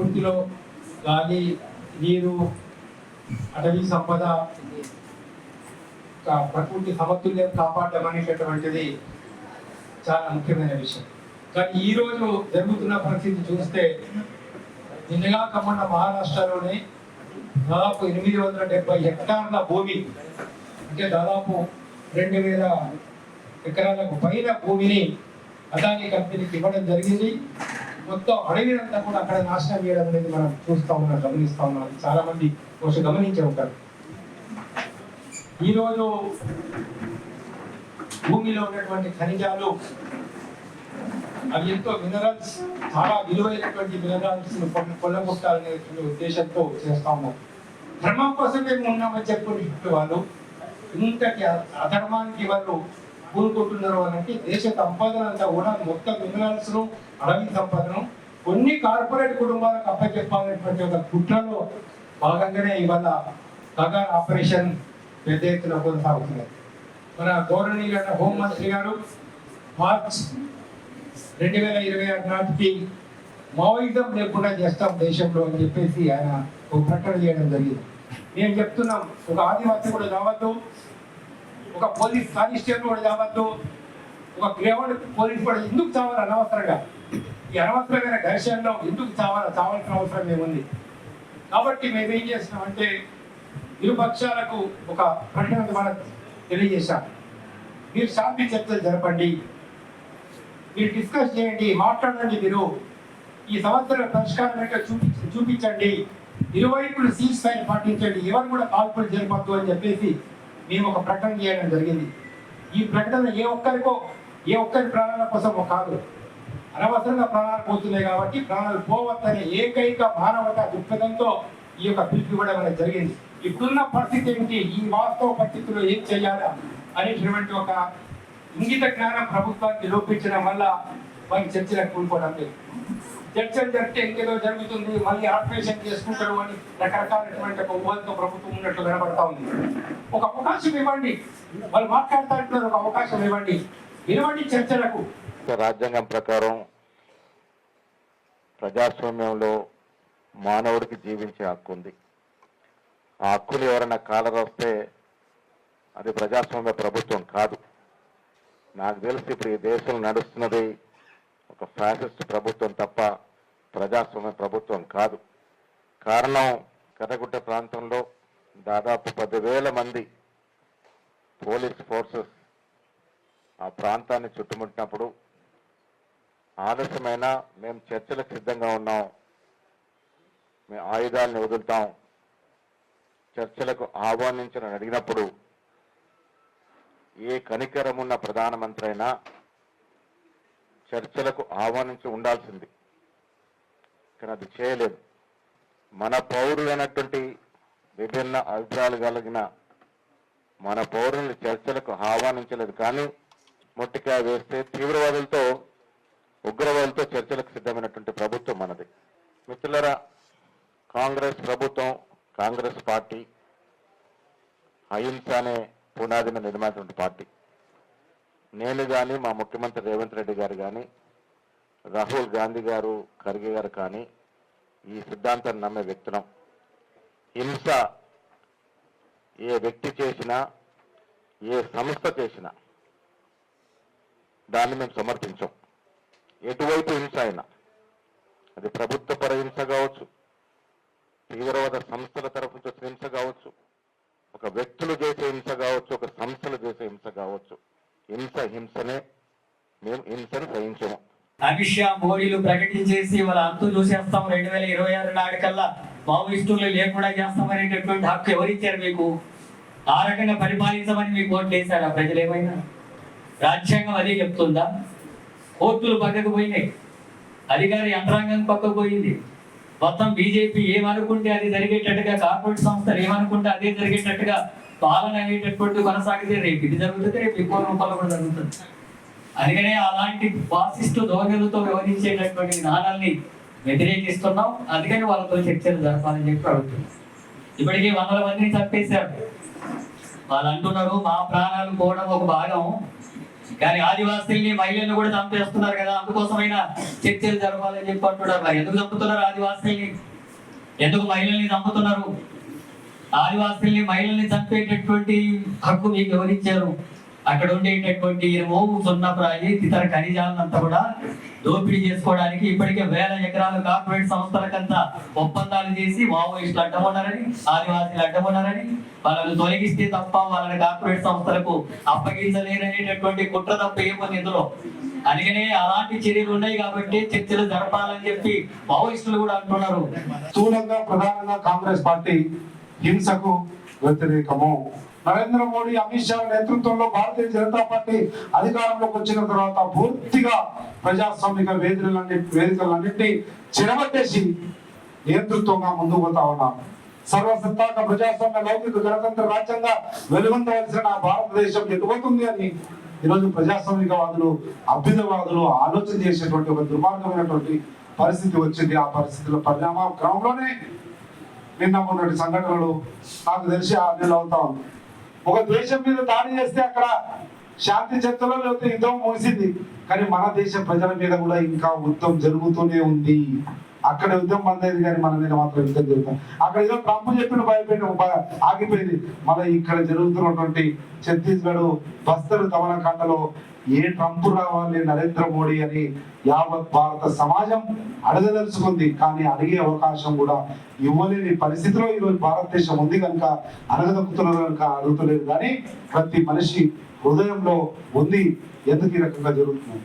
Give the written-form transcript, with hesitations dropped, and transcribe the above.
ప్రకృతిలో గాలి, నీరు, అటవీ సంపద, ప్రకృతి సమతుల్యం కాపాడడం అనేటటువంటిది చాలా ముఖ్యమైన విషయం. కానీ ఈరోజు జరుగుతున్న పరిస్థితి చూస్తే నిన్నగా కమ్మన్న మహారాష్ట్రలోనే దాదాపు 870 హెక్టార్ల భూమి, అంటే దాదాపు 2000 ఎకరాలకు పైన భూమిని అదానీ కంపెనీకి ఇవ్వడం జరిగింది. మొత్తం అడవినంతా కూడా అక్కడ నాశనం చేయడం అనేది మనం చూస్తూ ఉన్నాం, గమనిస్తూ ఉన్నాం. చాలా మంది బహుశా గమనించే ఉంటారు. ఈరోజు భూమిలో ఉన్నటువంటి ఖనిజాలు అవి ఎంతో మినరల్స్, చాలా విలువైనటువంటి మినరల్స్ కొల్లగొట్టాలనే ఉద్దేశంతో చేస్తా ఉన్నాం. ధర్మం కోసం మేము ఉన్నామని చెప్పుకునేటువంటి వాళ్ళు ఇంతటి అధర్మానికి వాళ్ళు కూరుకుంటున్నారు అనంటే దేశ సంపదనంతా కూడా మొత్తం మినరల్స్ ను, అడవి సంపదను కొన్ని కార్పొరేట్ కుటుంబాలకు అప్పచెప్పాలనేటువంటి ఒక కుట్రలో భాగంగానే ఇవాళ కగార్ ఆపరేషన్ పెద్ద ఎత్తున కొనసాగుతున్నది. మన గౌరవనీయులైన హోంమంత్రి గారు మార్చ్ 2026 నాటికి మావోయిజం లేకుండా చేస్తాం దేశంలో అని చెప్పేసి ఆయన ఒక ప్రకటన చేయడం జరిగింది. నేను చెప్తున్నాం, ఒక ఆదివాసీ కూడా కావద్దు, ఒక పోలీస్ కానిస్టేబుల్ కూడా కావద్దు, ఒక గ్రేవెడ్ పోలీస్ కూడా ఎందుకు చావాలి అనవసరంగా? ఈ అనవసరమైన ఘర్షణలో ఎందుకు చావాల్సిన అవసరం ఏముంది? కాబట్టి మేము ఏం చేస్తున్నామంటే ఇరు పక్షాలకు ఒక ప్రకటన మనం తెలియజేశాం. మీరు శాంతి చర్చలు జరపండి, మీరు డిస్కస్ చేయండి, మాట్లాడండి. మీరు ఈ సమస్యల పరిష్కారం ఏంటో చూపించండి. ఇరువైపులు సీజ్ ఫైర్ పాటించండి, ఎవరు కూడా కాల్పులు జరపద్దు అని చెప్పేసి మేము ఒక ప్రకటన చేయడం జరిగింది. ఈ ప్రకటన ఏ ఒక్కరి ప్రాణాల కోసం కాదు, అనవసరంగా ప్రాణాలు పోతున్నాయి కాబట్టి ప్రాణాలు పోవద్దనే ఏకైక మానవతా దృక్పథంతో ఈ యొక్క పిలుపు ఇవ్వడం అనేది జరిగింది. ఇప్పుడున్న పరిస్థితి ఏంటి, ఈ వాస్తవ పరిస్థితుల్లో ఏం చేయాలా అనేటువంటి ఒక ఇంగిత జ్ఞానం ప్రభుత్వానికి లోపించడం వల్ల వారికి చర్చలకు కూడుకోవడం లేదు. చర్చలు జరిగితే ఇంకేదో జరుగుతుంది, మళ్ళీ ఆపరేషన్ చేసుకుంటారు అని రకరకాలైనటువంటి ఒక ఊహలతో ప్రభుత్వం ఉన్నట్లు కనబడతా ఉంది. ఒక అవకాశం ఇవ్వండి, వాళ్ళు మాట్లాడుతున్నారు, ఒక అవకాశం ఇవ్వండి, వినవండి చర్చలకు. రాజ్యాంగం ప్రకారం ప్రజాస్వామ్యంలో మానవుడికి జీవించే హక్కు ఉంది. ఆ హక్కులు ఎవరైనా కాలరాస్తే అది ప్రజాస్వామ్య ప్రభుత్వం కాదు. నాకు తెలిసి ఇప్పుడు ఈ దేశంలో నడుస్తున్నది ఒక ఫ్యాసిస్ట్ ప్రభుత్వం తప్ప ప్రజాస్వామ్య ప్రభుత్వం కాదు. కారణం, కర్రగుట్ట ప్రాంతంలో దాదాపు 10,000 మంది పోలీస్ ఫోర్సెస్ ఆ ప్రాంతాన్ని చుట్టుముట్టినప్పుడు ఆలస్యమైన మేము చర్చలకు సిద్ధంగా ఉన్నాం, మేము ఆయుధాలను వదులుతాం, చర్చలకు ఆహ్వానించని అడిగినప్పుడు ఏ కనికరం ఉన్న ప్రధానమంత్రి అయినా చర్చలకు ఆహ్వానించి ఉండాల్సింది, కానీ అది చేయలేదు. మన పౌరులైనటువంటి విభిన్న అభిప్రాయాలు కలిగిన మన పౌరుల్ని చర్చలకు ఆహ్వానించలేదు. కానీ మొట్టికాయ వేస్తే తీవ్రవాదులతో, ఉగ్రవాదులతో చర్చలకు సిద్ధమైనటువంటి ప్రభుత్వం మనది. మిత్రులారా, కాంగ్రెస్ ప్రభుత్వం, కాంగ్రెస్ పార్టీ అహింస అనే పునాది మీద నిర్మించినటువంటి పార్టీ. నేను కానీ, మా ముఖ్యమంత్రి రేవంత్ రెడ్డి గారు కానీ, రాహుల్ గాంధీ గారు, ఖర్గే గారు కానీ ఈ సిద్ధాంతాన్ని నమ్మే వ్యక్తులం. హింస ఏ వ్యక్తి చేసినా, ఏ సంస్థ చేసినా దాన్ని మేము సమర్థించాం. ఎటువైపు హింస అయినా, అది ప్రభుత్వపర హింస కావచ్చు, తీవ్రవాద సంస్థల తరఫు నుంచి వచ్చిన హింస కావచ్చు, ఒక వ్యక్తులు చేసే హింస కావచ్చు, ఒక సంస్థలు చేసే హింస కావచ్చు, హింసనే. మేము హింసను సహించము. అమిత్ షా, మోడీలు ప్రకటించేసి వాళ్ళ అంతు చూసేస్తాం 2026 నాటికల్లా మావోయిస్టులు లేకుండా చేస్తామనేటటువంటి హక్కు ఎవరిచ్చారు మీకు? ఆ రకంగా పరిపాలించమని మీకు ఓట్లు వేశారా ప్రజలు? ఏమైనా రాజ్యాంగం అదే చెప్తుందా? కోర్టులు పక్కకు పోయినాయి, అధికార యంత్రాంగం పక్కకు పోయింది. మొత్తం బీజేపీ ఏమనుకుంటే అది జరిగేటట్టుగా, కార్పొరేట్ సంస్థలు ఏమనుకుంటే అదే జరిగేటట్టుగా పాలన అనేటటువంటి కొనసాగితే రేపు ఇది జరుగుతుంది, రేపు ఎక్కువ రూపాయలు కూడా జరుగుతుంది. అందుకనే అలాంటి ఫాసిస్టు ధోరణులతో వ్యవహరించేటటువంటి విధానాల్ని వ్యతిరేకిస్తున్నాం. అందుకని వాళ్ళతో చర్చలు జరపాలని చెప్పి అడుగుతున్నాం. ఇప్పటికీ 100 మందిని చంపేశారు. వాళ్ళు అంటున్నారు మా ప్రాణాలు పోవడం ఒక భాగం, కానీ ఆదివాసీల్ని మహిళలను కూడా చంపేస్తున్నారు కదా, అందుకోసమైనా చర్చలు జరపాలని చెప్పి అంటున్నారు. మరి ఎందుకు చంపుతున్నారు ఆదివాసీల్ని, ఎందుకు మహిళల్ని చంపుతున్నారు? ఆదివాసీల్ని మహిళల్ని చంపేటటువంటి హక్కు మీకు ఎవరిచ్చారు? అక్కడ ఉండేటటువంటి ఇనుము, సున్నప్రాయి, ఇతర ఖనిజాలంతా కూడా దోపిడీ చేసుకోవడానికి ఇప్పటికే వేల ఎకరాలు కార్పొరేట్ సంస్థలకంతా ఒప్పందాలు చేసి మావోయిస్టులు అడ్డమన్నారని, ఆదివాసీలు అడ్డమన్నారని, వాళ్ళని తొలగిస్తే తప్ప వాళ్ళని కార్పొరేట్ సంస్థలకు అప్పగించలేరనేటటువంటి కుట్ర తప్ప ఏముంది ఇందులో? అందుకనే అలాంటి చర్యలు ఉన్నాయి కాబట్టి చర్చలు జరపాలని చెప్పి మావోయిస్టులు కూడా అంటున్నారు. స్థూలంగా ప్రధానంగా కాంగ్రెస్ పార్టీ హింసకు వ్యతిరేకము. నరేంద్ర మోడీ, అమిత్ షా నేతృత్వంలో భారతీయ జనతా పార్టీ అధికారంలోకి వచ్చిన తర్వాత పూర్తిగా ప్రజాస్వామిక వేదికలన్నింటినీ చెరబట్టేసి నేతృత్వంగా ముందుకు పోతా ఉన్నాం. సర్వసత్తాక ప్రజాస్వామ్య లౌకిక గణతంత్ర రాజ్యంగా వెలుగొందవలసిన భారతదేశం ఎటుపోతుంది అని ఈరోజు ప్రజాస్వామికవాదులు, అభ్యుదయవాదులు ఆలోచన చేసేటువంటి ఒక దుర్మార్గమైనటువంటి పరిస్థితి వచ్చింది. ఆ పరిస్థితుల పరిణామ క్రమంలోనే నిన్న ఉన్నటువంటి సంఘటనలు నాకు తెలిసి 6 నెలలు అవుతా ఉంది. ఒక దేశం మీద దాడి చేస్తే అక్కడ శాంతి చర్చలో లేకపోతే యుద్ధం ముగిసింది, కానీ మన దేశ ప్రజల మీద కూడా ఇంకా యుద్ధం జరుగుతూనే ఉంది. అక్కడ యుద్ధం బందైంది కానీ మన మీద మాత్రం యుద్ధం జరుగుతుంది. అక్కడ ఏదో ట్రంప్ చెప్పిన భయపెట్టి ఆగిపోయింది. మన ఇక్కడ జరుగుతున్నటువంటి ఛత్తీస్గఢ్ బస్తర్ దమనకాండలో ఏ ట్రంప్ రావాలి నరేంద్ర మోడీ అని యావత్ భారత సమాజం అడగదలుచుకుంది, కానీ అడిగే అవకాశం కూడా ఇవ్వలేని పరిస్థితిలో ఈరోజు భారతదేశం ఉంది కనుక అడగదొక్కుతున్నారు కనుక అడుగుతలేదు. కానీ ప్రతి మనిషి హృదయంలో ఉంది ఎందుకు ఈ రకంగా జరుగుతుంది.